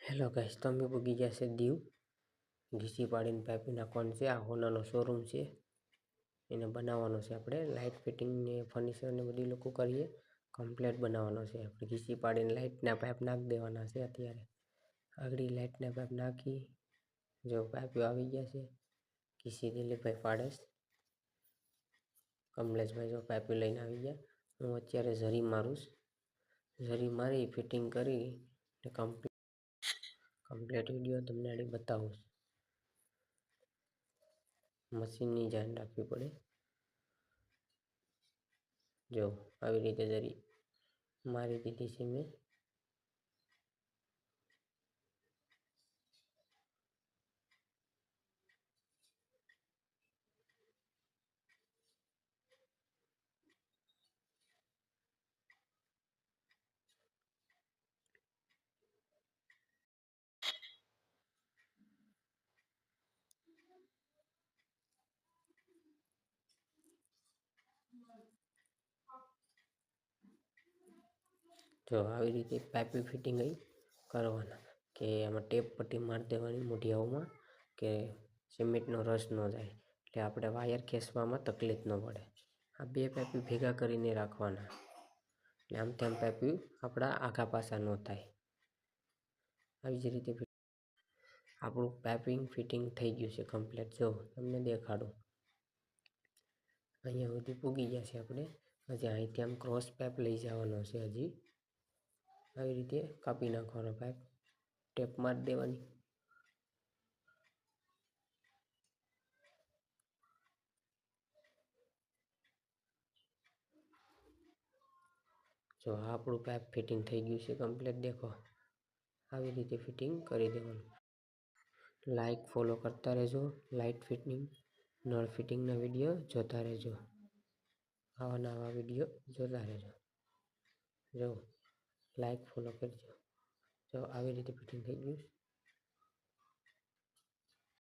Hello guys, તમે પૂગી ગયા છે દીવ. ઘીસી પાડીને પાઇપ નાખવાનું છે. આ હોનાનો શોરૂમ છે, એને બનાવવાનો છે. આપણે લાઇટ ફિટિંગ ને ફર્નિચર ને બધી લોકો કરીએ, કમ્પ્લેટ બનાવવાનો છે. આપણે ઘીસી પાડીને લાઇટના પાઇપ નાખી દેવાના છે. અત્યારે આગળ લાઇટના પાઇપ નાખી, જો પાઇપ આવી ગયા છે. ઘીસી દિલીપભાઈ પાડેશ, કમલેશભાઈ જો પાઇપ લઈને આવી ગયા. હું અત્યારે ઝરી મારું, ઝરી મારી ફિટિંગ કરી કમ્પ્લીટ વિડીયો તમને આડી બતાવું. મશીનની ધ્યાન રાખવી પડે. જો આવી રીતે જરી મારી દીધી છે મેં. જો આવી રીતે પાઇપ ફિટિંગ કરવાના કે આમાં ટેપ પટ્ટી મારી દેવાની મોઢિયાઓમાં, કે સિમેન્ટનો રસ ન જાય, એટલે આપણે વાયર ખેંચવામાં તકલીફ ન પડે. આ બે પાઇપ ભેગા કરીને રાખવાના, એટલે આમ તેમ પાઇપ આપણા આઘા પાછા ન થાય. આવી જ રીતે આપણું પાઇપિંગ ફિટિંગ થઈ ગયું છે કમ્પ્લીટ. જો તમને દેખાડું, અહીંયા સુધી પૂગી ગયા છે. આપણે હજી અહીંથી આમ ક્રોસ પાઇપ લઈ જવાનો છે. હજી આવી રીતે કાપી નાખવાનો પાઇપ, ટેપ મારી દેવાની. જો આપણું પાઇપ ફિટિંગ થઈ ગયું છે કમ્પ્લીટ. દેખો આવી રીતે ફિટિંગ કરી દેવાનું. લાઈક ફોલો કરતા રહેજો. લાઇટ ફિટિંગ નળ ફિટિંગના વિડીયો જોતા રહેજો. આવા નવા વિડીયો જોતા રહેજો. જો લાઈક ફોલો કરજો. જો આવી રીતે ફિટિંગ થઈ ગયું.